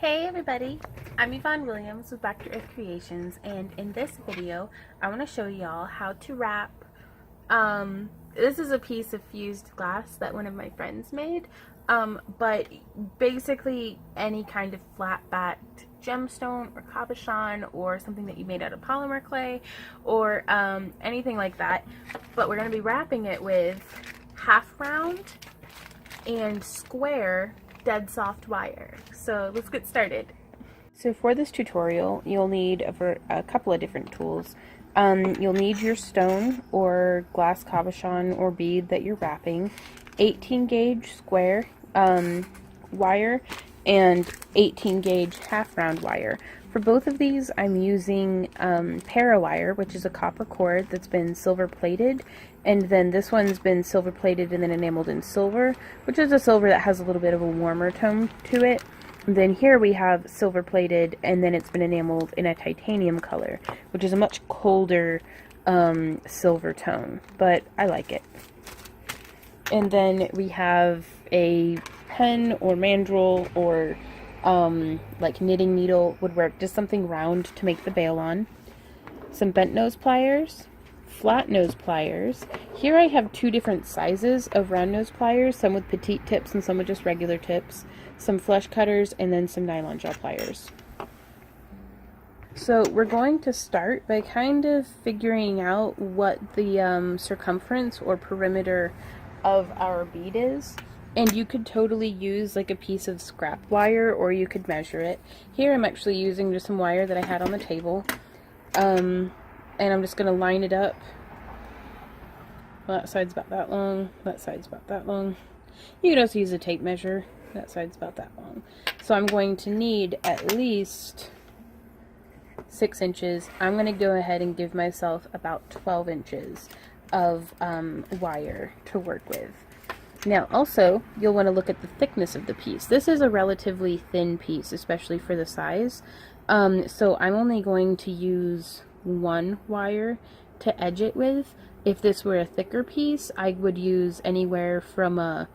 Hey everybody, I'm Yvonne Williams with Back to Earth Creations, and in this video I want to show y'all how to wrap, this is a piece of fused glass that one of my friends made, but basically any kind of flat backed gemstone or cabochon or something that you made out of polymer clay or anything like that, but we're going to be wrapping it with half round and square dead soft wire. So let's get started. So for this tutorial, you'll need a couple of different tools. You'll need your stone or glass cabochon or bead that you're wrapping, 18 gauge square wire, and 18 gauge half round wire. For both of these, I'm using para-wire, which is a copper cord that's been silver plated, and then this one's been silver plated and then enameled in silver, which is a silver that has a little bit of a warmer tone to it. And then here we have silver plated, and then it's been enameled in a titanium color, which is a much colder silver tone, but I like it. And then we have a pen or mandrel or like knitting needle would work, just something round to make the bail on. Some bent nose pliers, flat nose pliers. Here I have two different sizes of round nose pliers, some with petite tips and some with just regular tips. Some flush cutters, and then some nylon gel pliers. So we're going to start by kind of figuring out what the circumference or perimeter of our bead is. And you could totally use like a piece of scrap wire, or you could measure it. Here I'm actually using just some wire that I had on the table. And I'm just going to line it up. Well, that side's about that long, that side's about that long. You could also use a tape measure. That side's about that long. So I'm going to need at least 6 inches. I'm going to go ahead and give myself about 12 inches of wire to work with. Now also, you'll want to look at the thickness of the piece. This is a relatively thin piece, especially for the size. So I'm only going to use one wire to edge it with. If this were a thicker piece, I would use anywhere from a,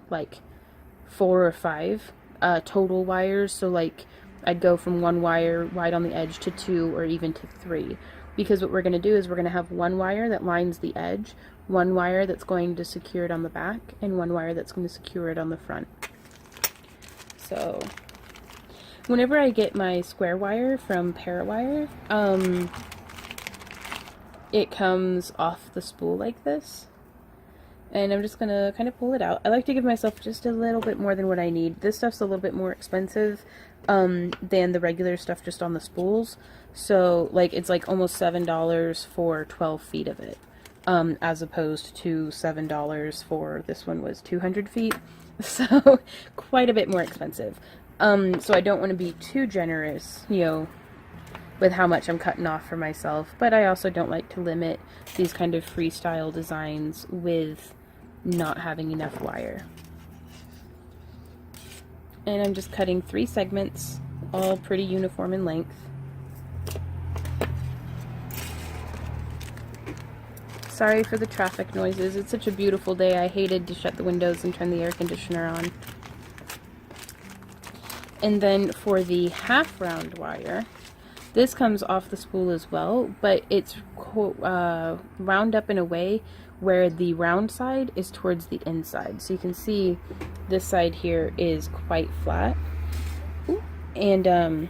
like 4 or 5 total wires. So like I'd go from one wire wide on the edge to 2 or even to 3, because what we're going to do is we're going to have one wire that lines the edge, one wire that's going to secure it on the back, and one wire that's going to secure it on the front. So whenever I get my square wire from para-wire, it comes off the spool like this. And I'm just going to kind of pull it out. I like to give myself just a little bit more than what I need. This stuff's a little bit more expensive than the regular stuff just on the spools. So, like, it's like almost $7 for 12 feet of it, as opposed to $7 for this one was 200 feet. So, quite a bit more expensive. So I don't want to be too generous, with how much I'm cutting off for myself. But I also don't like to limit these kind of freestyle designs with not having enough wire. And I'm just cutting 3 segments, all pretty uniform in length. Sorry for the traffic noises. It's such a beautiful day. I hated to shut the windows and turn the air conditioner on. And then for the half round wire, this comes off the spool as well, but it's wound up in a way where the round side is towards the inside. So you can see this side here is quite flat. And in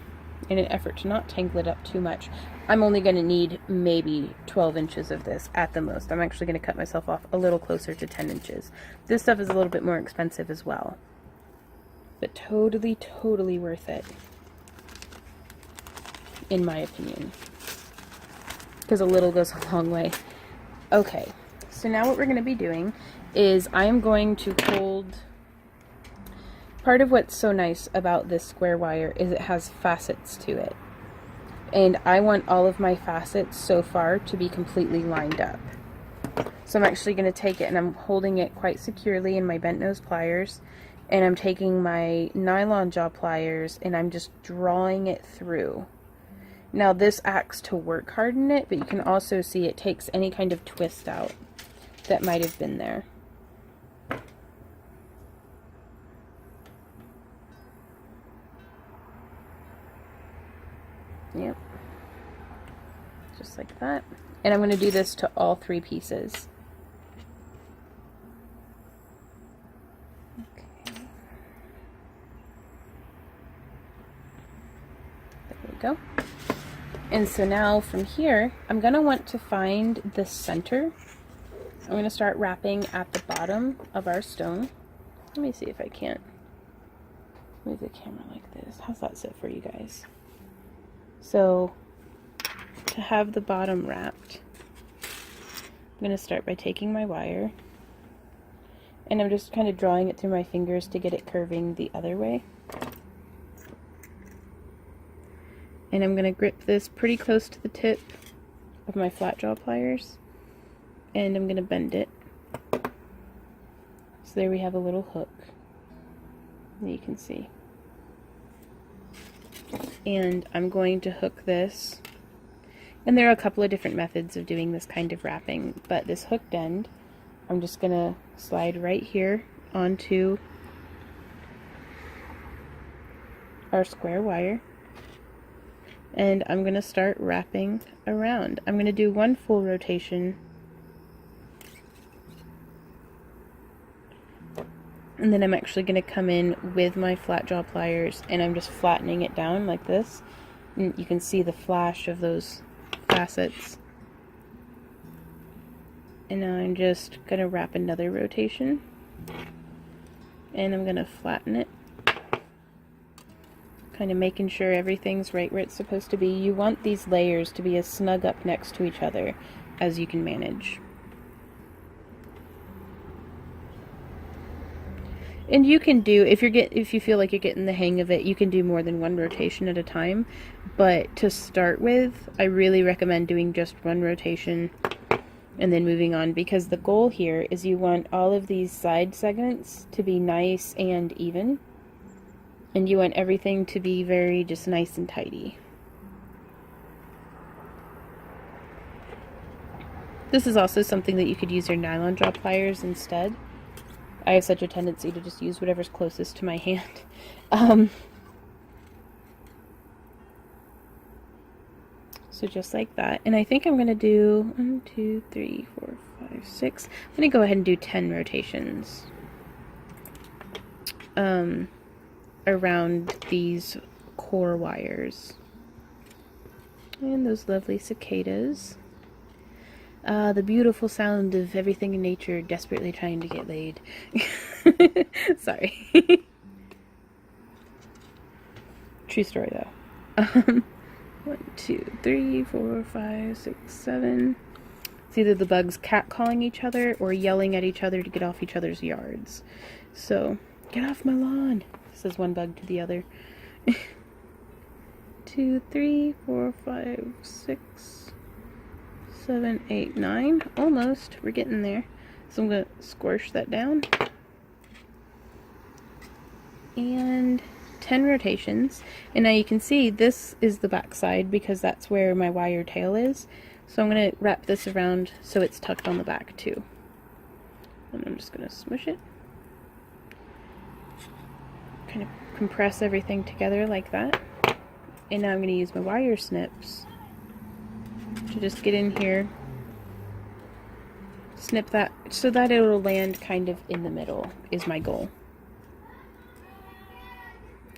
an effort to not tangle it up too much, I'm only going to need maybe 12 inches of this at the most. I'm actually going to cut myself off a little closer to 10 inches. This stuff is a little bit more expensive as well, but totally worth it, in my opinion, because a little goes a long way. Okay, so now what we're going to be doing is I am going to hold, part of what's so nice about this square wire is it has facets to it, and I want all of my facets so far to be completely lined up. So I'm actually going to take it and I'm holding it quite securely in my bent nose pliers, and I'm taking my nylon jaw pliers and I'm just drawing it through. Now this acts to work harden it, but you can also see it takes any kind of twist out that might have been there. Yep. Just like that. And I'm going to do this to all 3 pieces. Okay. There we go. And so now from here, I'm going to want to find the center. I'm going to start wrapping at the bottom of our stone. Let me see if I can't move the camera like this. How's that sit for you guys? So to have the bottom wrapped, I'm going to start by taking my wire, and I'm just kind of drawing it through my fingers to get it curving the other way. And I'm going to grip this pretty close to the tip of my flat jaw pliers, and I'm going to bend it. So there we have a little hook that you can see. And I'm going to hook this. And there are a couple of different methods of doing this kind of wrapping, but this hooked end, I'm just going to slide right here onto our square wire. And I'm going to start wrapping around. I'm going to do 1 full rotation. And then I'm actually going to come in with my flat jaw pliers, and I'm just flattening it down like this. And you can see the flash of those facets. And now I'm just going to wrap another rotation. And I'm going to flatten it. Kind of making sure everything's right where it's supposed to be. You want these layers to be as snug up next to each other as you can manage. And you can do, if you feel like you're getting the hang of it, you can do more than 1 rotation at a time. But to start with, I really recommend doing just 1 rotation and then moving on, because the goal here is you want all of these side segments to be nice and even. And you want everything to be very just nice and tidy. This is also something that you could use your nylon jaw pliers instead. I have such a tendency to just use whatever's closest to my hand. So just like that. And I think I'm going to do 1, 2, 3, 4, 5, 6. I'm going to go ahead and do 10 rotations around these core wires. And those lovely cicadas. The beautiful sound of everything in nature desperately trying to get laid. Sorry. True story though. 1, 2, 3, 4, 5, 6, 7. It's either the bugs catcalling each other or yelling at each other to get off each other's yards. So, get off my lawn, says one bug to the other. 2, 3, 4, 5, 6, 7, 8, 9. Almost. We're getting there. So I'm going to squish that down. And 10 rotations. And now you can see this is the back side because that's where my wire tail is. So I'm going to wrap this around so it's tucked on the back too. And I'm just going to smush it. Kind of compress everything together like that. And now I'm going to use my wire snips to just get in here, snip that so that it will land kind of in the middle is my goal.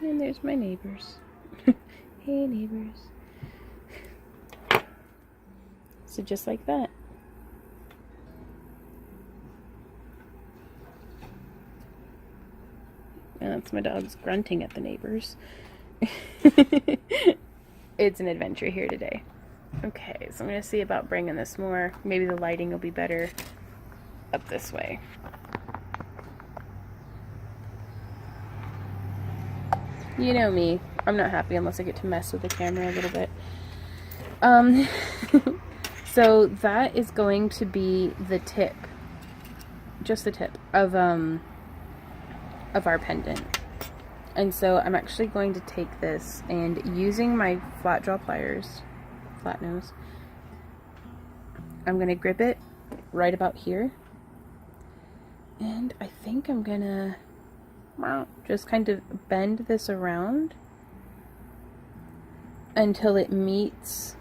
And there's my neighbors. Hey neighbors. So just like that. And that's my dog's grunting at the neighbors. It's an adventure here today. Okay, so I'm going to see about bringing this more. Maybe the lighting will be better up this way. You know me. I'm not happy unless I get to mess with the camera a little bit. So that is going to be the tip. Just the tip of our pendant. And so I'm actually going to take this and using my flat jaw pliers, flat nose, I'm going to grip it right about here. And I think I'm going to just kind of bend this around until it meets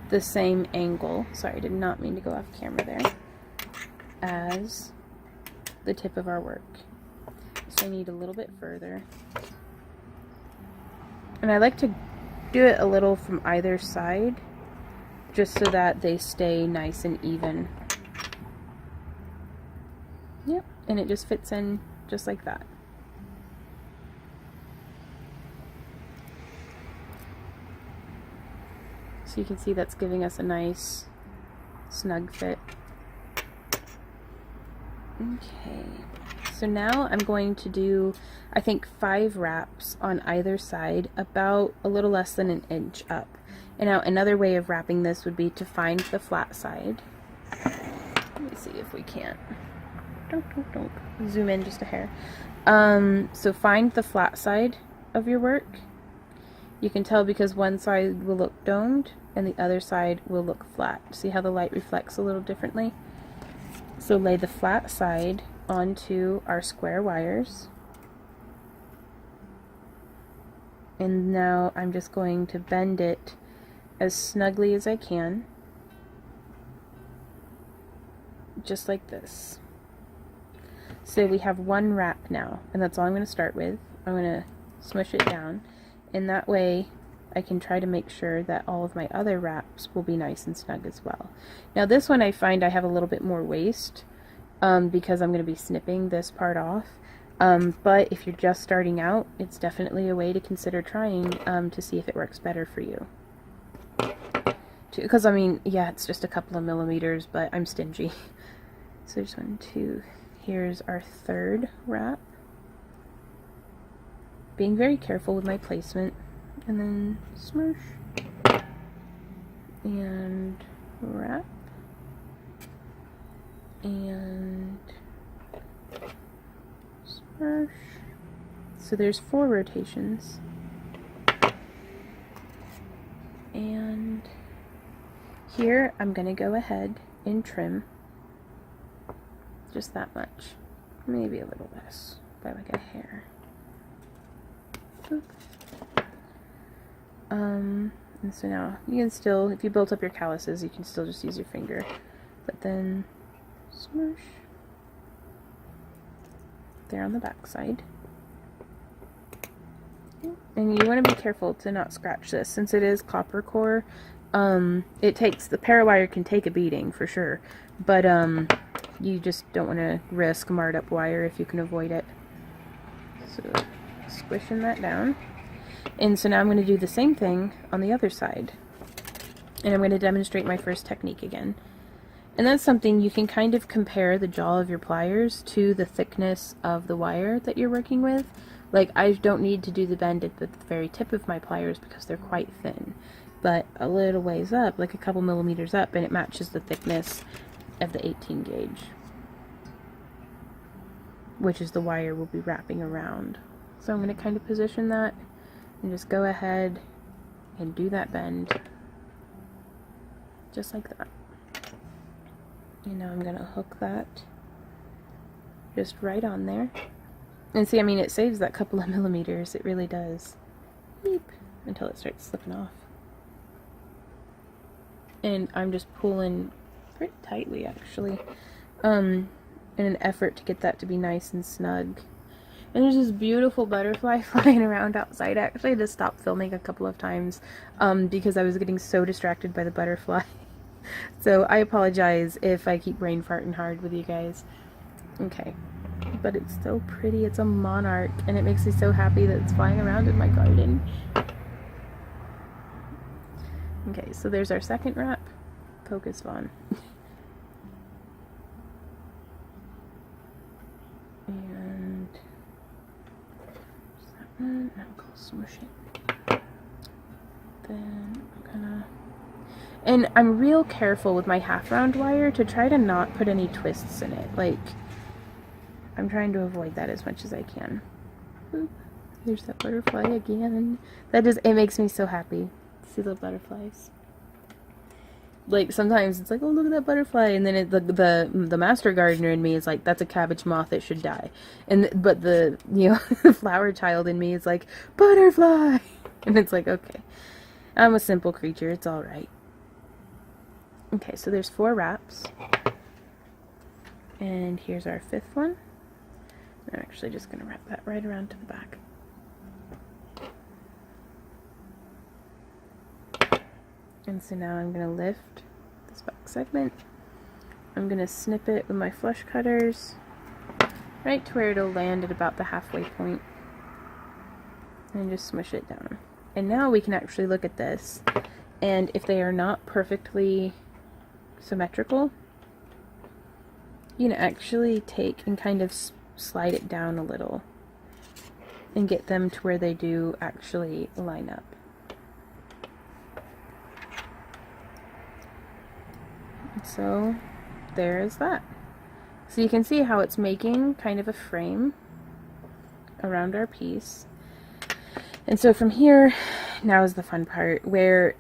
the same angle. Sorry, I did not mean to go off camera there. As the tip of our work. So I need a little bit further. And I like to do it a little from either side, just so that they stay nice and even. Yep, and it just fits in just like that. So you can see that's giving us a nice snug fit. Okay, so now I'm going to do, I think, 5 wraps on either side, about a little less than an inch up. And now another way of wrapping this would be to find the flat side. Let me see if we can't. Don't. Zoom in just a hair. So find the flat side of your work. You can tell because one side will look domed and the other side will look flat. See how the light reflects a little differently? So lay the flat side onto our square wires. And now I'm just going to bend it as snugly as I can. Just like this. So we have one wrap now, and that's all I'm going to start with. I'm going to smush it down, and that way I can try to make sure that all of my other wraps will be nice and snug as well. Now this one I find I have a little bit more waste because I'm going to be snipping this part off, but if you're just starting out, it's definitely a way to consider trying to see if it works better for you. Because I mean, yeah, it's just a couple of millimeters, but I'm stingy. So just 1, 2, here's our third wrap. Being very careful with my placement. And then smush. And wrap. And smush. So there's 4 rotations. And here I'm going to go ahead and trim just that much, maybe a little less, by like a hair. And so now you can still, if you built up your calluses, you can still just use your finger, but then smush there on the back side. And you want to be careful to not scratch this, since it is copper core. It takes, the parawire can take a beating for sure, but you just don't want to risk marred up wire if you can avoid it. So squishing that down. And so now I'm going to do the same thing on the other side. And I'm going to demonstrate my first technique again. And that's something you can kind of compare the jaw of your pliers to the thickness of the wire that you're working with. Like, I don't need to do the bend at the very tip of my pliers because they're quite thin. But a little ways up, like a couple millimeters up, and it matches the thickness of the 18 gauge. Which is the wire we'll be wrapping around. So I'm going to kind of position that and just go ahead and do that bend. Just like that. And now I'm going to hook that just right on there. And see, I mean, it saves that couple of millimeters. It really does. Beep. Until it starts slipping off. And I'm just pulling pretty tightly, actually, in an effort to get that to be nice and snug. And there's this beautiful butterfly flying around outside. Actually, I just stopped filming a couple of times because I was getting so distracted by the butterfly. So I apologize if I keep brain farting hard with you guys. Okay. But it's so pretty. It's a monarch, and it makes me so happy that it's flying around in my garden. Okay, so there's our second wrap. Focus on. And that one, I'm gonna smush it. Then I'm gonna, and I'm real careful with my half round wire to try to not put any twists in it. Like, I'm trying to avoid that as much as I can. Oop, there's that butterfly again. That just, it makes me so happy to see the butterflies. Like, sometimes it's like, oh, look at that butterfly, and then it, the master gardener in me is like, that's a cabbage moth, it should die. And but the, you know, the flower child in me is like, butterfly, and it's like, okay. I'm a simple creature, it's alright. Okay, so there's 4 wraps. And here's our 5th one. I'm actually just going to wrap that right around to the back. And so now I'm going to lift this back segment. I'm going to snip it with my flush cutters right to where it'll land at about the halfway point. And just smush it down. And now we can actually look at this. And if they are not perfectly symmetrical, you can actually take and kind of slide it down a little and get them to where they do actually line up. So there is that. So you can see how it's making kind of a frame around our piece. And so from here, now is the fun part where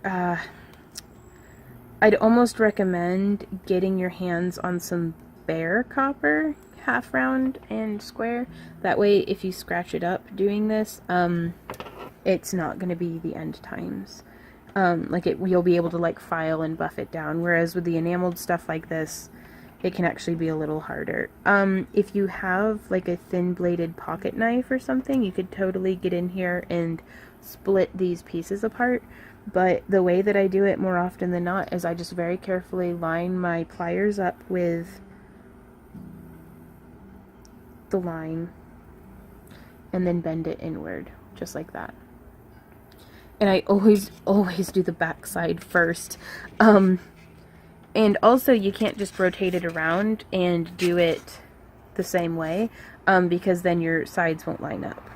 I'd almost recommend getting your hands on some bare copper, half round and square. That way if you scratch it up doing this, it's not going to be the end times. You'll be able to like file and buff it down, whereas with the enameled stuff like this, it can actually be a little harder. If you have like a thin bladed pocket knife or something, you could totally get in here and split these pieces apart. But the way that I do it more often than not is I just very carefully line my pliers up with the line and then bend it inward, just like that. And I always do the back side first. And also you can't just rotate it around and do it the same way, because then your sides won't line up.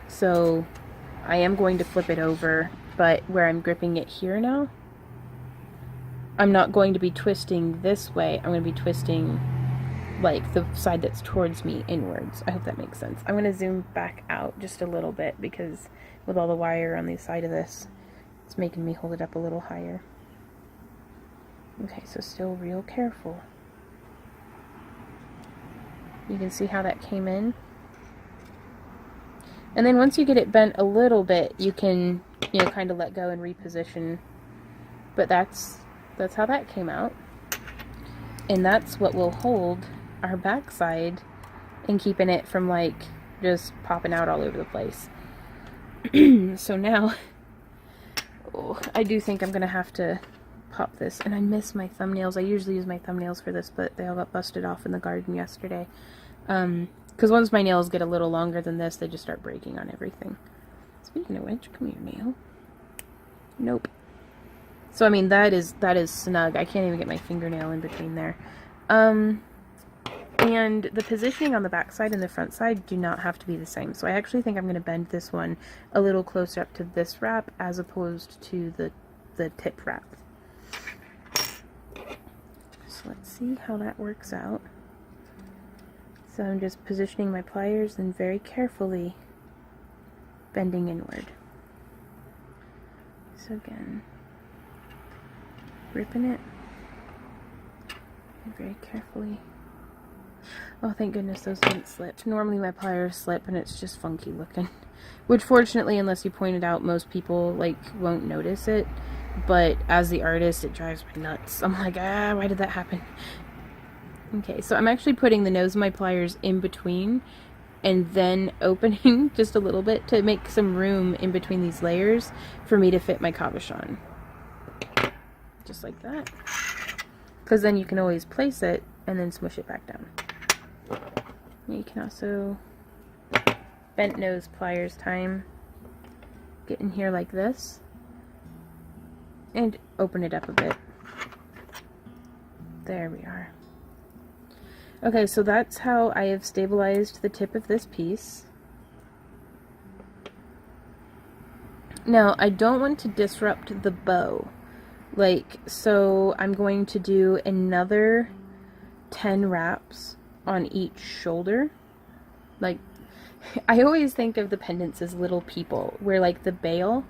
So I am going to flip it over, but where I'm gripping it here now, I'm not going to be twisting this way. I'm going to be twisting like the side that's towards me inwards. I hope that makes sense. I'm going to zoom back out just a little bit because with all the wire on the side of this, it's making me hold it up a little higher. Okay, so still real careful. You can see how that came in. And then once you get it bent a little bit, you can, kind of let go and reposition. But that's how that came out. And that's what will hold our backside and keeping it from like just popping out all over the place. So now, I do think I'm gonna have to pop this, and I miss my thumbnails. I usually use my thumbnails for this, but they all got busted off in the garden yesterday. Because once my nails get a little longer than this, they just start breaking on everything. Speaking of which, come here, nail. Nope. So I mean, that is snug. I can't even get my fingernail in between there. And the positioning on the back side and the front side do not have to be the same. So I actually think I'm going to bend this one a little closer up to this wrap as opposed to the tip wrap. So let's see how that works out. So I'm just positioning my pliers and very carefully bending inward. So again, ripping it and very carefully. Oh, thank goodness those didn't slip. Normally my pliers slip and it's just funky looking. Which fortunately, unless you point it out, most people won't notice it. But as the artist, it drives me nuts. I'm like, why did that happen? Okay, so I'm actually putting the nose of my pliers in between and then opening just a little bit to make some room in between these layers for me to fit my cabochon. Just like that. Because then you can always place it and then smush it back down. You can also, bent nose pliers time, get in here like this and open it up a bit. There we are. Okay, so that's how I have stabilized the tip of this piece. Now, I don't want to disrupt the bow. So I'm going to do another 10 wraps on each shoulder. I always think of the pendants as little people, where the bail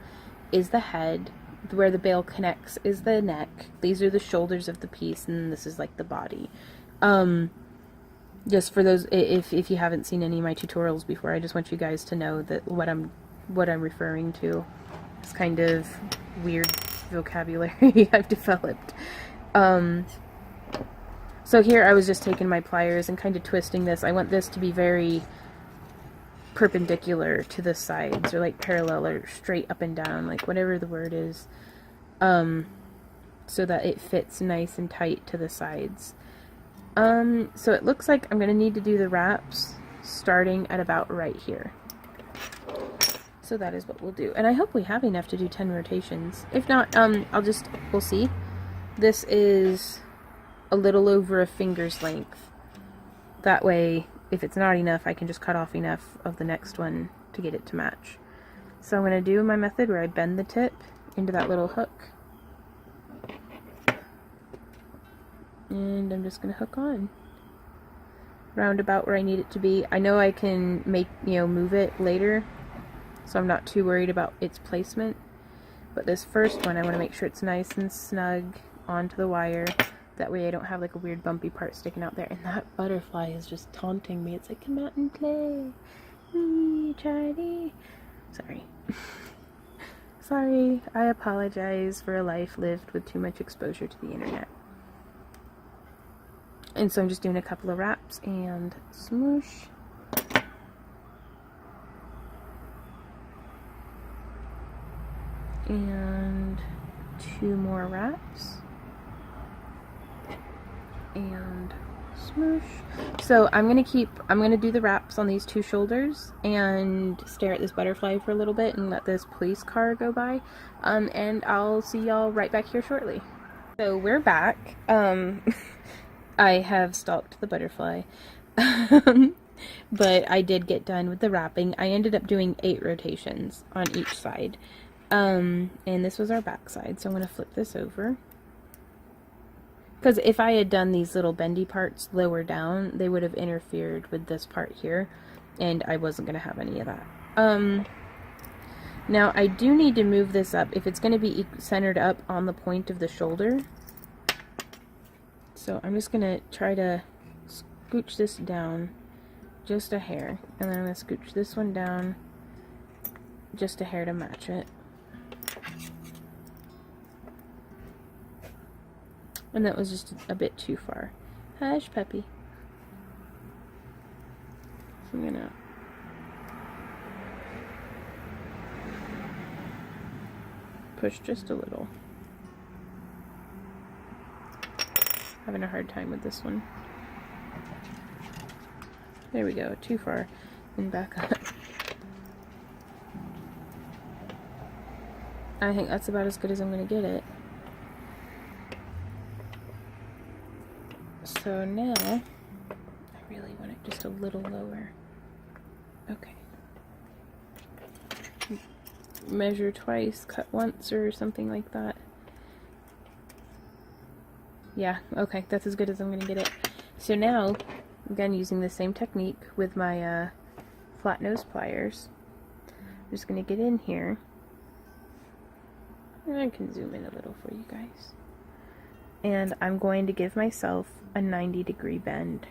is the head, where the bail connects is the neck, these are the shoulders of the piece, and this is the body. Just for those, if you haven't seen any of my tutorials before, I just want you guys to know that what I'm referring to. It's kind of weird vocabulary I've developed. So here I was just taking my pliers and kind of twisting this. I want this to be very perpendicular to the sides, or like parallel or straight up and down, like whatever the word is, so that it fits nice and tight to the sides. So it looks like I'm gonna need to do the wraps starting at about right here. So that is what we'll do, and I hope we have enough to do 10 rotations. If not, we'll see. This is a little over a finger's length. That way, if it's not enough, I can just cut off enough of the next one to get it to match. So I'm going to do my method where I bend the tip into that little hook. And I'm just going to hook on. Round about where I need it to be. I know I can move it later, so I'm not too worried about its placement. But this first one, I want to make sure it's nice and snug onto the wire. That way I don't have like a weird bumpy part sticking out there. And that butterfly is just taunting me. It's like, come out and play. Wee, Charlie. Sorry. Sorry. I apologize for a life lived with too much exposure to the internet. And so I'm just doing a couple of wraps and smoosh. And 2 more wraps. And smoosh. So I'm gonna do the wraps on these 2 shoulders and stare at this butterfly for a little bit and let this police car go by. And I'll see y'all right back here shortly. So we're back. I have stalked the butterfly. But I did get done with the wrapping. I ended up doing 8 rotations on each side. And this was our back side. So I'm gonna flip this over. Because if I had done these little bendy parts lower down, they would have interfered with this part here, and I wasn't going to have any of that. Now, I do need to move this up if it's going to be centered up on the point of the shoulder. So I'm just going to try to scooch this down just a hair, and then I'm going to scooch this one down just a hair to match it. And that was just a bit too far. Hush, puppy. So I'm gonna push just a little. Having a hard time with this one. There we go, too far. And back up. I think that's about as good as I'm gonna get it. So now, I really want it just a little lower. Okay. Measure twice, cut once, or something like that. Yeah, okay, that's as good as I'm gonna get it. So now, again, using the same technique with my flat nose pliers, I'm just gonna get in here. And I can zoom in a little for you guys. And I'm going to give myself a 90-degree bend.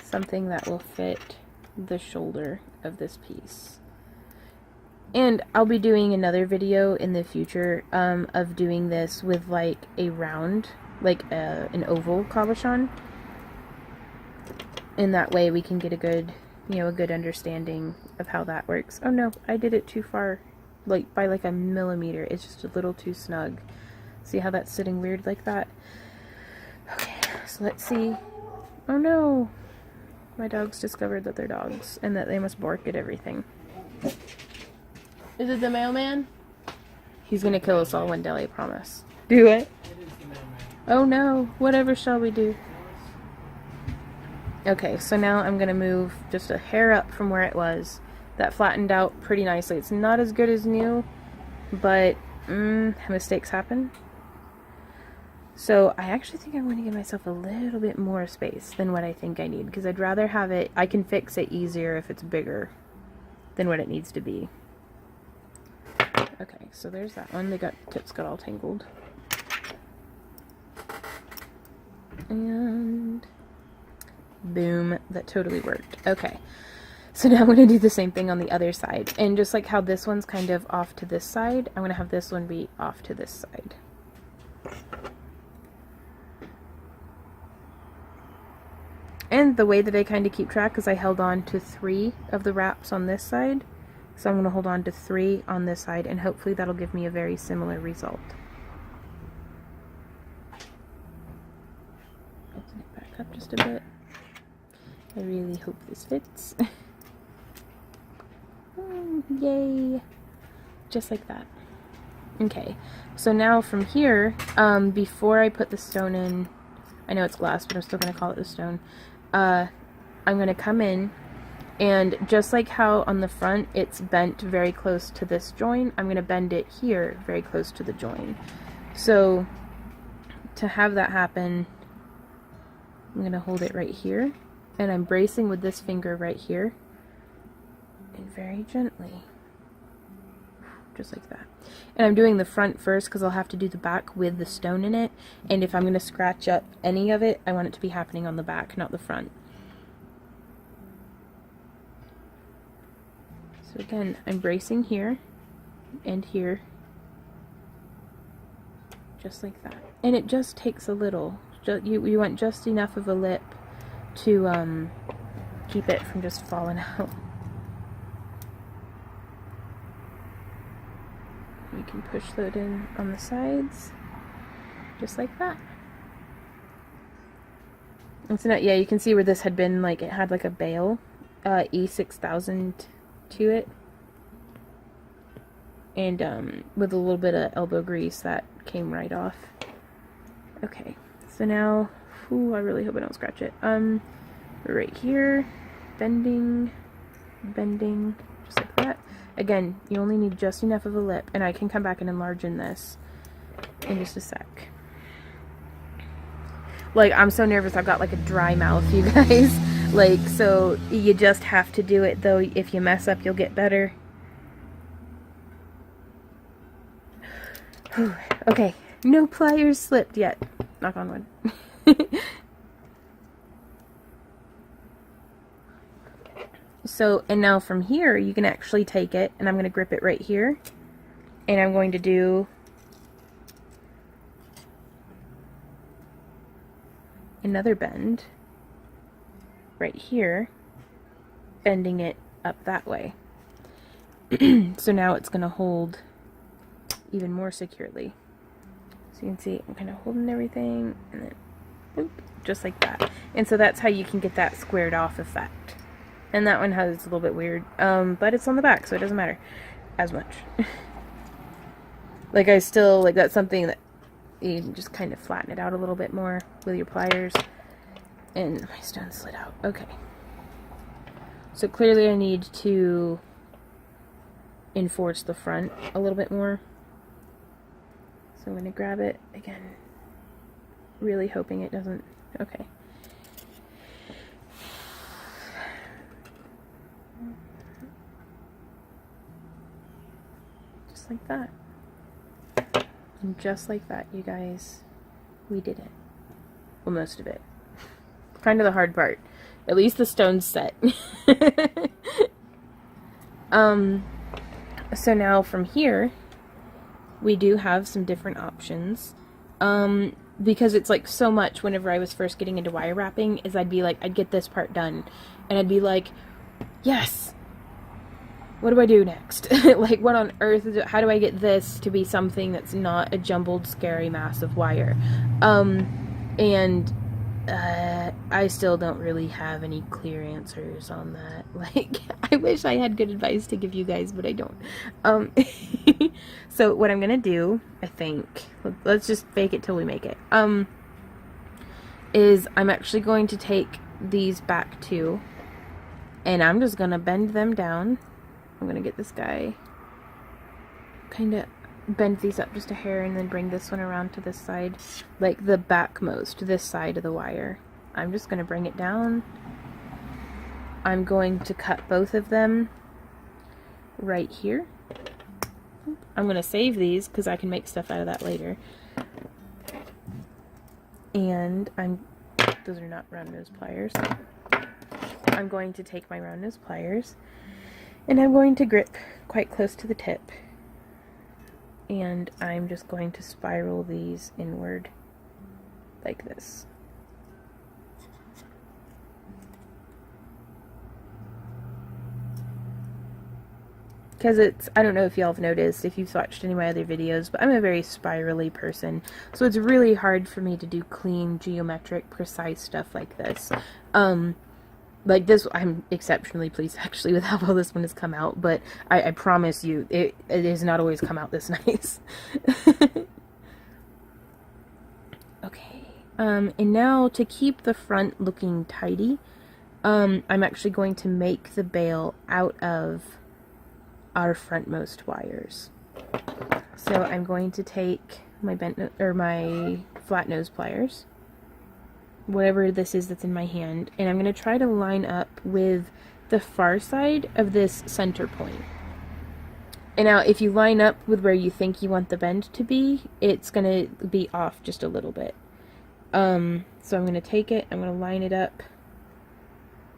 Something that will fit the shoulder of this piece. And I'll be doing another video in the future of doing this with like a round, like an oval cabochon. And that way we can get a good, a good understanding of how that works. Oh no, I did it too far. Like by like a millimeter. It's just a little too snug. See how that's sitting weird like that? Okay, so let's see. Oh no! My dogs discovered that they're dogs and that they must bark at everything. Is it the mailman? He's gonna kill us all one day, I promise. Do it? Oh no, whatever shall we do? Okay, so now I'm gonna move just a hair up from where it was. That flattened out pretty nicely. It's not as good as new, but mistakes happen. So I actually think I'm going to give myself a little bit more space than what I think I need, because I'd rather have it, I can fix it easier if it's bigger than what it needs to be. Okay, so there's that one. The tips got all tangled. And boom, that totally worked. Okay. So now I'm going to do the same thing on the other side. And just like how this one's kind of off to this side, I'm going to have this one be off to this side. And the way that I kind of keep track is I held on to 3 of the wraps on this side. So I'm going to hold on to 3 on this side, and hopefully that'll give me a very similar result. Open it back up just a bit. I really hope this fits. Yay! Just like that. Okay, so now from here, before I put the stone in, I know it's glass, but I'm still going to call it the stone, I'm going to come in, and just like how on the front it's bent very close to this join, I'm going to bend it here very close to the join. So to have that happen, I'm going to hold it right here, and I'm bracing with this finger right here, and very gently, just like that. And I'm doing the front first because I'll have to do the back with the stone in it, and if I'm going to scratch up any of it, I want it to be happening on the back, not the front. So again, I'm bracing here and here, just like that. And it just takes a little, you want just enough of a lip to keep it from just falling out. You can push that in on the sides, just like that. And so now, yeah, you can see where this had been, like, it had like a bail, E6000 to it. And with a little bit of elbow grease, that came right off. Okay, so now, ooh, I really hope I don't scratch it. Right here, bending, just like that. Again, you only need just enough of a lip, and I can come back and enlarge in this in just a sec. Like, I'm so nervous, I've got like a dry mouth, you guys. Like, so you just have to do it, though. If you mess up, you'll get better. Okay, no pliers slipped yet. Knock on wood. So, and now from here, you can actually take it, and I'm going to grip it right here, and I'm going to do another bend right here, bending it up that way. So now it's going to hold even more securely. So you can see I'm kind of holding everything, and then boop, just like that. And so that's how you can get that squared off effect. And that one has a little bit weird, but it's on the back, so it doesn't matter as much. Like, I still, like, that's something that you can just kind of flatten it out a little bit more with your pliers. And my stone slid out. Okay. So clearly I need to enforce the front a little bit more. So I'm going to grab it again, really hoping it doesn't, okay. Just like that. And just like that, you guys, we did it. Well, most of it. Kind of the hard part. At least the stone's set. So now from here, we do have some different options. Because it's like so much whenever I was first getting into wire wrapping, is I'd be like, I'd get this part done, and I'd be like, yes! What do I do next? Like, what on earth is it? How do I get this to be something that's not a jumbled, scary mass of wire? I still don't really have any clear answers on that. Like, I wish I had good advice to give you guys, but I don't. So what I'm gonna do, I think, let's just fake it till we make it, is I'm actually going to take these back two, and I'm just gonna bend them down. I'm gonna get this guy, kind of bend these up just a hair, and then bring this one around to this side, like the backmost, this side of the wire. I'm just gonna bring it down. I'm going to cut both of them right here. I'm gonna save these because I can make stuff out of that later. And those are not round nose pliers. I'm going to take my round nose pliers and I'm going to grip quite close to the tip, and I'm just going to spiral these inward like this. Because I don't know if y'all have noticed, if you've watched any of my other videos, but I'm a very spirally person, so it's really hard for me to do clean, geometric, precise stuff like this. Like this, I'm exceptionally pleased actually with how well this one has come out, but I promise you, it has not always come out this nice. Okay, and now to keep the front looking tidy, I'm actually going to make the bail out of our frontmost wires. So I'm going to take my my flat nose pliers, whatever this is that's in my hand, and I'm going to try to line up with the far side of this center point. And now if you line up with where you think you want the bend to be, it's going to be off just a little bit. So I'm going to take it, I'm going to line it up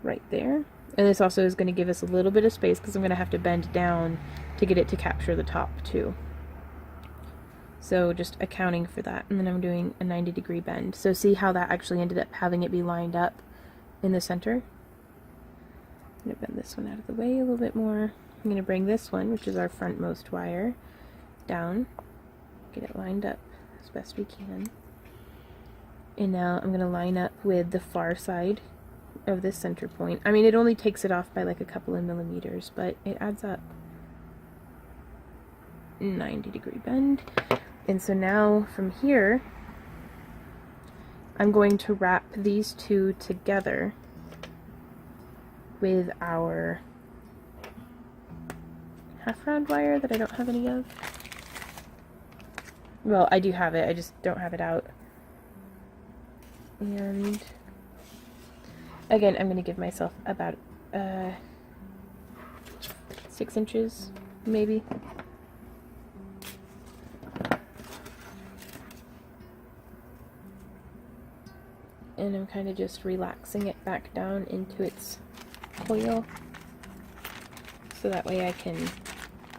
right there. And this also is going to give us a little bit of space because I'm going to have to bend down to get it to capture the top too. So just accounting for that. And then I'm doing a 90-degree bend. So see how that actually ended up having it be lined up in the center? I'm going to bend this one out of the way a little bit more. I'm going to bring this one, which is our frontmost wire, down. Get it lined up as best we can. And now I'm going to line up with the far side of this center point. I mean, it only takes it off by like a couple of millimeters, but it adds up. 90-degree bend. And so now from here, I'm going to wrap these two together with our half round wire that I don't have any of. Well, I do have it, I just don't have it out. And again, I'm going to give myself about 6 inches, maybe. And I'm kind of just relaxing it back down into its coil, so that way I can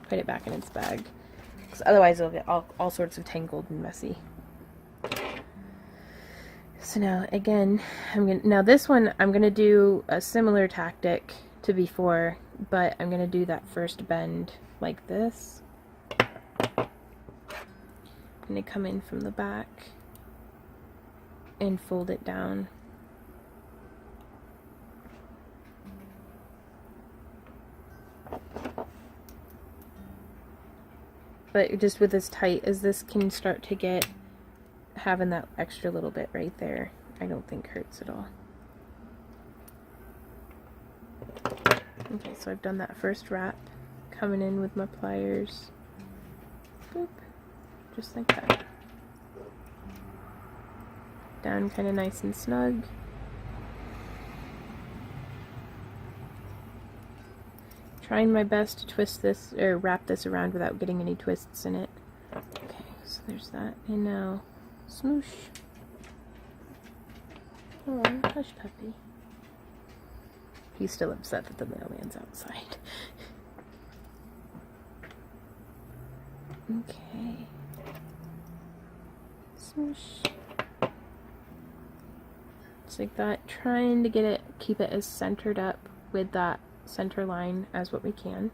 put it back in its bag. Because otherwise it'll get all sorts of tangled and messy. So now, again, now this one, I'm going to do a similar tactic to before, but I'm going to do that first bend like this. I'm going to come in from the back and fold it down. But just with as tight as this can start to get, having that extra little bit right there, I don't think hurts at all. Okay, so I've done that first wrap, coming in with my pliers, boop, just like that. Down kind of nice and snug. Trying my best to twist this, or wrap this around without getting any twists in it. Okay, so there's that. And now, smoosh. Oh, hush puppy. He's still upset that the mailman's outside. Okay. Smoosh. Just like that. Trying to get it, keep it as centered up with that center line as what we can.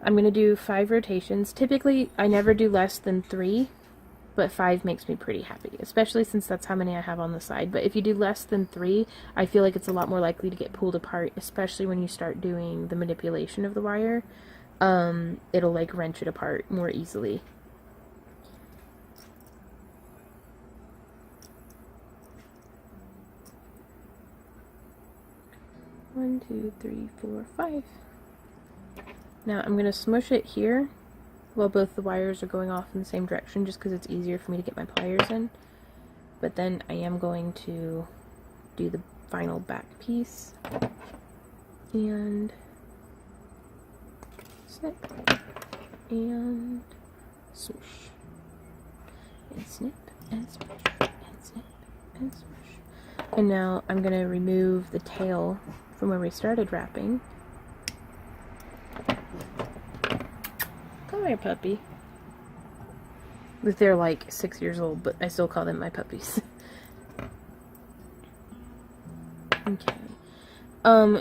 I'm going to do 5 rotations. Typically, I never do less than 3, but 5 makes me pretty happy, especially since that's how many I have on the side. But if you do less than 3, I feel like it's a lot more likely to get pulled apart, especially when you start doing the manipulation of the wire. It'll like wrench it apart more easily. One, 2, 3, 4, 5. Now I'm going to smush it here while both the wires are going off in the same direction, just because it's easier for me to get my pliers in. But then I am going to do the final back piece. And snip. And swoosh. And snip. And smush. And snip. And smush. And now I'm going to remove the tail from where we started wrapping. Come here, puppy. They're like 6 years old, but I still call them my puppies. Okay.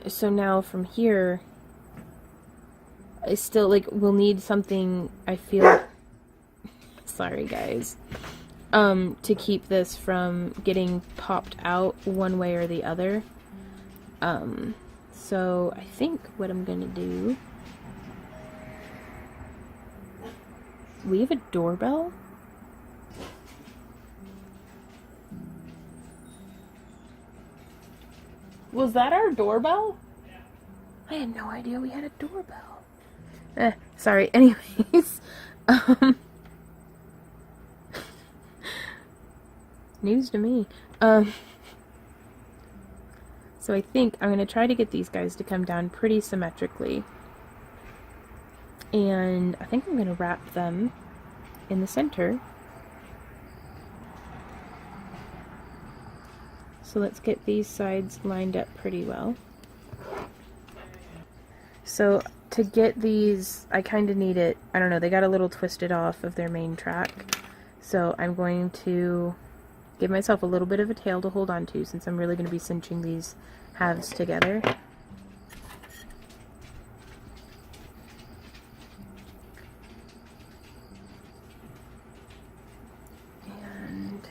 So now from here, I still, like, we'll need something, I feel, sorry guys, to keep this from getting popped out one way or the other. So I think what I'm gonna do, we have a doorbell? Was that our doorbell? I had no idea we had a doorbell. Sorry, anyways. News to me. So I think I'm going to try to get these guys to come down pretty symmetrically. And I think I'm going to wrap them in the center. So let's get these sides lined up pretty well. So to get these, I kind of need it, I don't know, they got a little twisted off of their main track. So I'm going to give myself a little bit of a tail to hold on to, since I'm really going to be cinching these halves together. And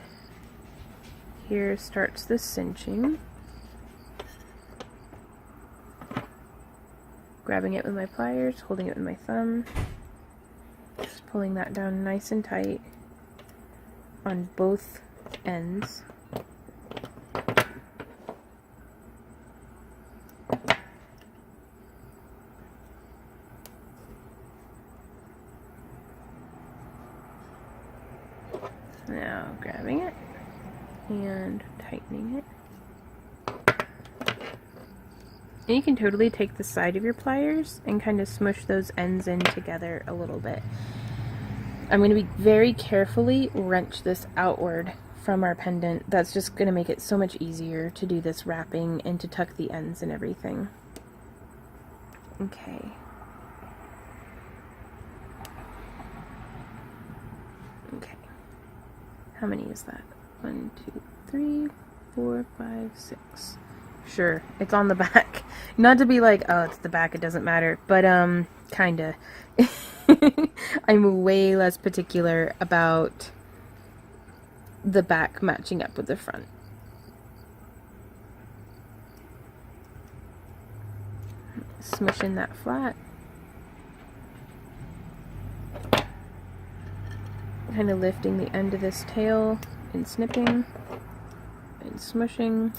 here starts the cinching. Grabbing it with my pliers, holding it with my thumb, just pulling that down nice and tight on both ends. Now grabbing it and tightening it. And you can totally take the side of your pliers and kind of smush those ends in together a little bit. I'm going to be very carefully wrench this outward from our pendant. That's just going to make it so much easier to do this wrapping and to tuck the ends and everything. Okay. Okay. How many is that? 1, 2, 3, 4, 5, 6. Sure, it's on the back. Not to be like, oh, it's the back, it doesn't matter. But, kinda. I'm way less particular about the back matching up with the front. Smushing that flat. Kind of lifting the end of this tail and snipping and smushing.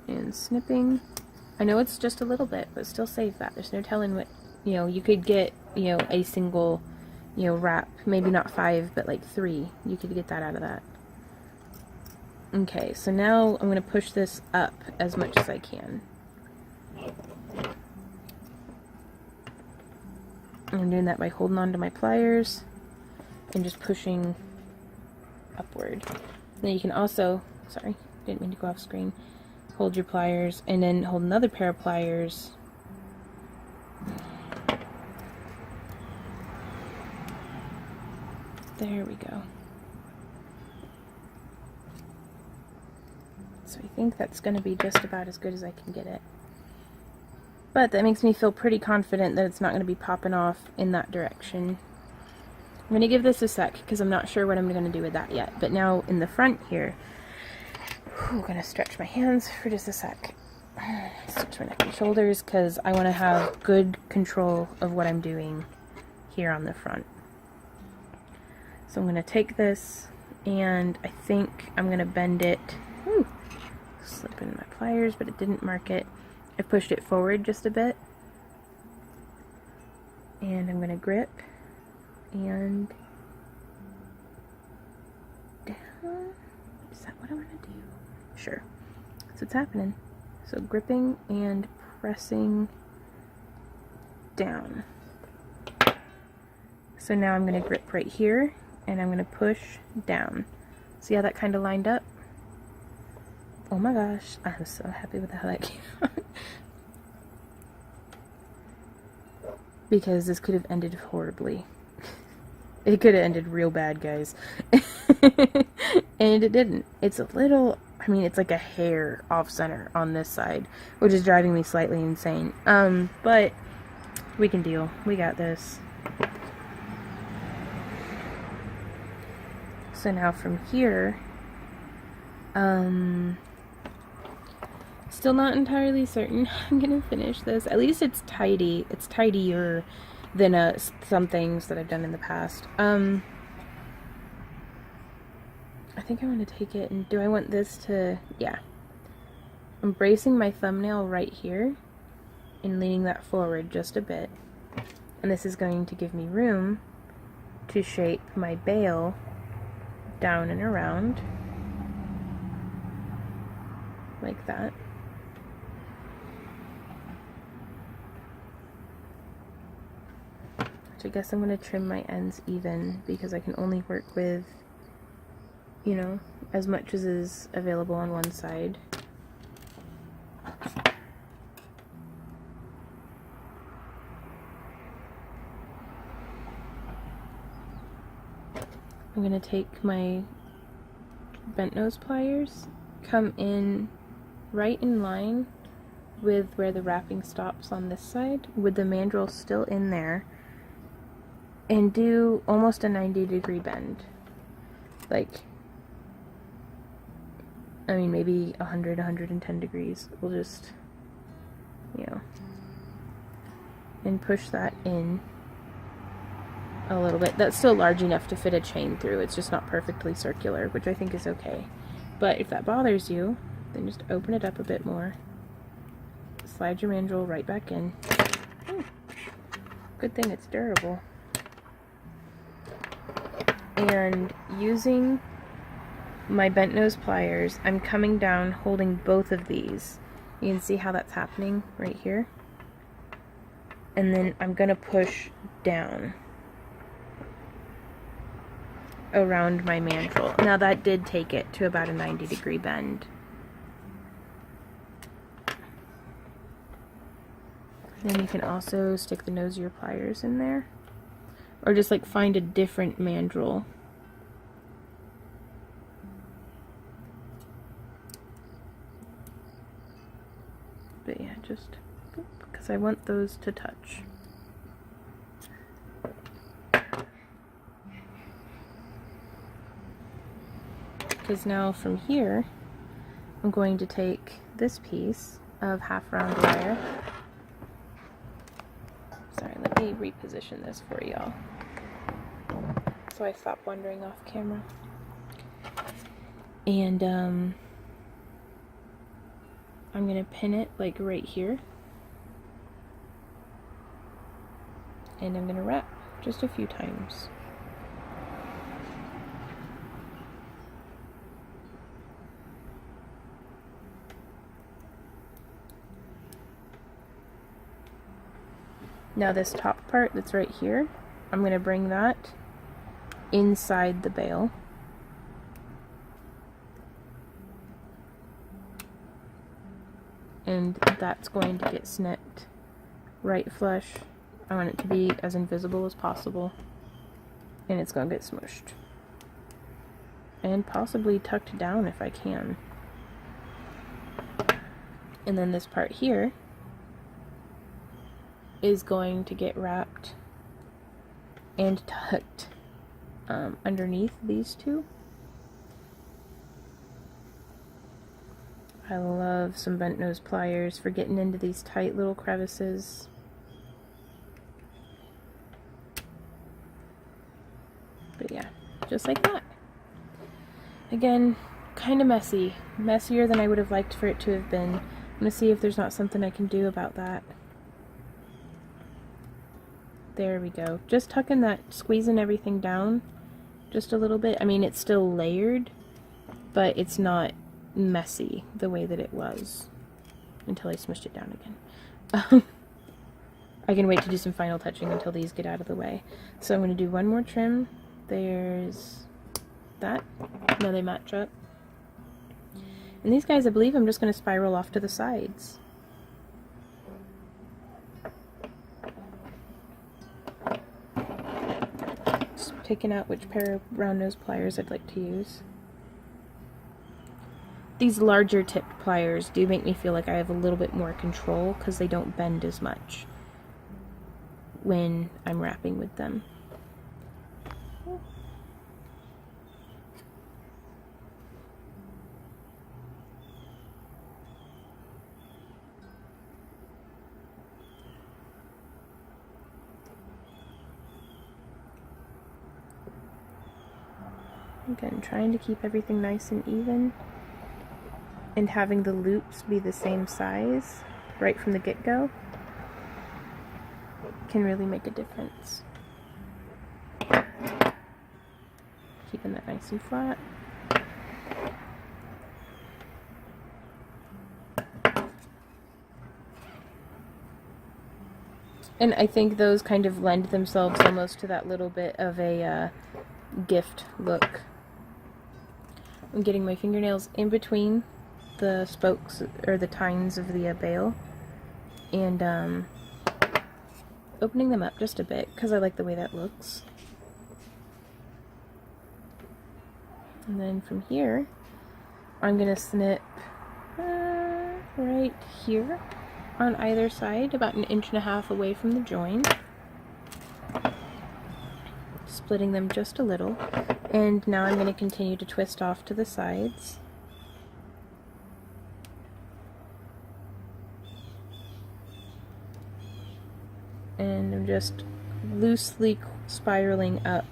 And snipping. I know it's just a little bit, but still save that. There's no telling what, you know, you could get, you know, a single, you know, wrap. Maybe not 5, but like 3. You could get that out of that. Okay, so now I'm going to push this up as much as I can. I'm doing that by holding on to my pliers and just pushing upward. Then you can also, sorry, didn't mean to go off screen. Hold your pliers and then hold another pair of pliers. There we go. So I think that's going to be just about as good as I can get it. But that makes me feel pretty confident that it's not going to be popping off in that direction. I'm going to give this a sec because I'm not sure what I'm going to do with that yet. But now in the front here, I'm going to stretch my hands for just a sec. Stretch my neck and shoulders because I want to have good control of what I'm doing here on the front. So I'm going to take this and I think I'm going to bend it. Ooh, slip in my pliers, but it didn't mark it. I pushed it forward just a bit. And I'm going to grip and down. Is that what I want to do? Sure. That's what's happening. So gripping and pressing down. So now I'm going to grip right here and I'm going to push down. See how that kind of lined up? Oh my gosh, I'm so happy with how that came out. Because this could have ended horribly. It could have ended real bad, guys. And it didn't. It's a little, I mean, it's like a hair off center on this side, which is driving me slightly insane. But we can deal. We got this. So now from here, still not entirely certain I'm gonna finish this. At least it's tidy. It's tidier than some things that I've done in the past. I think I want to take it and do I want this to, yeah. I'm bracing my thumbnail right here and leaning that forward just a bit. And this is going to give me room to shape my bail down and around like that. I guess I'm going to trim my ends even because I can only work with, you know, as much as is available on one side. I'm going to take my bent nose pliers, come in right in line with where the wrapping stops on this side, with the mandrel still in there, and do almost a 90-degree bend. Like, I mean, maybe 100, 110 degrees. We'll just, you know, and push that in a little bit. That's still large enough to fit a chain through. It's just not perfectly circular, which I think is okay. But if that bothers you, then just open it up a bit more. Slide your mandrel right back in. Ooh, good thing it's durable. And using my bent nose pliers, I'm coming down holding both of these. You can see how that's happening right here. And then I'm going to push down around my mandrel. Now that did take it to about a 90-degree bend. Then you can also stick the nose of your pliers in there. Or just like find a different mandrel. But yeah, just because I want those to touch. Because now from here, I'm going to take this piece of half round wire. Sorry, let me reposition this for y'all, so I stop wandering off camera. And I'm gonna pin it like right here, and I'm gonna wrap just a few times. Now this top part that's right here, I'm going to bring that inside the bail. And that's going to get snipped right flush. I want it to be as invisible as possible. And it's going to get smushed. And possibly tucked down if I can. And then this part here is going to get wrapped and tucked underneath these two. I love some bent nose pliers for getting into these tight little crevices. But yeah, just like that. Again, kind of messy. Messier than I would have liked for it to have been. I'm going to see if there's not something I can do about that. There we go. Just tucking that, squeezing everything down just a little bit. I mean, it's still layered, but it's not messy the way that it was until I smushed it down again. I can wait to do some final touching until these get out of the way. So I'm going to do one more trim. There's that. Now they match up. And these guys, I believe I'm just going to spiral off to the sides. Just picking out which pair of round nose pliers I'd like to use. These larger tipped pliers do make me feel like I have a little bit more control because they don't bend as much when I'm wrapping with them. Again, trying to keep everything nice and even, and having the loops be the same size right from the get-go can really make a difference. Keeping that nice and flat. And I think those kind of lend themselves almost to that little bit of a gift look. I'm getting my fingernails in between the spokes or the tines of the bail and opening them up just a bit because I like the way that looks. And then from here I'm gonna snip right here on either side, about 1.5 inches away from the join, splitting them just a little. And now I'm going to continue to twist off to the sides. And I'm just loosely spiraling up.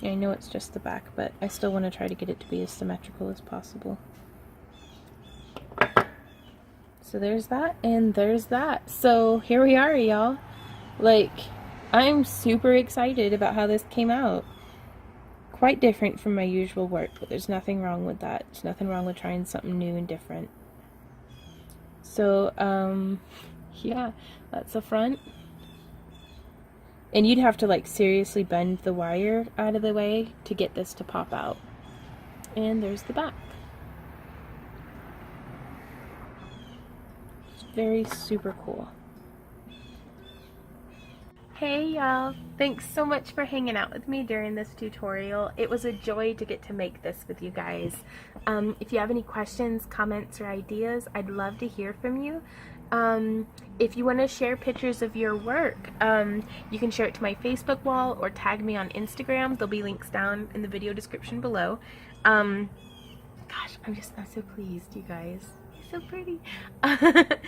I know it's just the back, but I still want to try to get it to be as symmetrical as possible. So there's that, and there's that. So here we are, y'all. Like, I'm super excited about how this came out. Quite different from my usual work, but there's nothing wrong with that. There's nothing wrong with trying something new and different. So, yeah, that's the front. And you'd have to like seriously bend the wire out of the way to get this to pop out. And there's the back. It's very super cool. Hey y'all, thanks so much for hanging out with me during this tutorial. It was a joy to get to make this with you guys. If you have any questions, comments, or ideas, I'd love to hear from you. If you want to share pictures of your work, you can share it to my Facebook wall or tag me on Instagram. There'll be links down in the video description below. Gosh, I'm so pleased, you guys. You're so pretty. I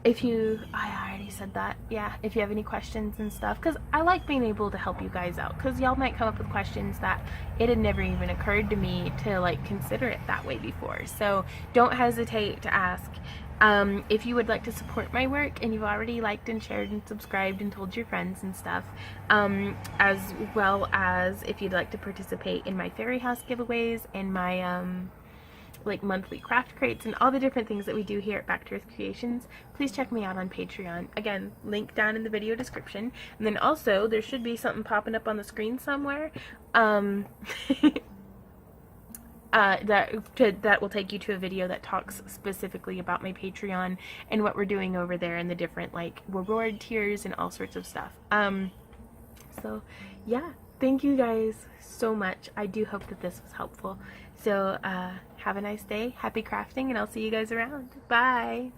already said that, yeah, if you have any questions and stuff, because I like being able to help you guys out, because y'all might come up with questions that it had never even occurred to me to like consider it that way before. So don't hesitate to ask. If you would like to support my work and you've already liked and shared and subscribed and told your friends and stuff, as well as if you'd like to participate in my fairy house giveaways and my like monthly craft crates and all the different things that we do here at Back to Earth Creations, please check me out on Patreon. Again, link down in the video description. And then also there should be something popping up on the screen somewhere that will take you to a video that talks specifically about my Patreon and what we're doing over there and the different like reward tiers and all sorts of stuff. So yeah, thank you guys so much. I do hope that this was helpful. So have a nice day, happy crafting, and I'll see you guys around. Bye.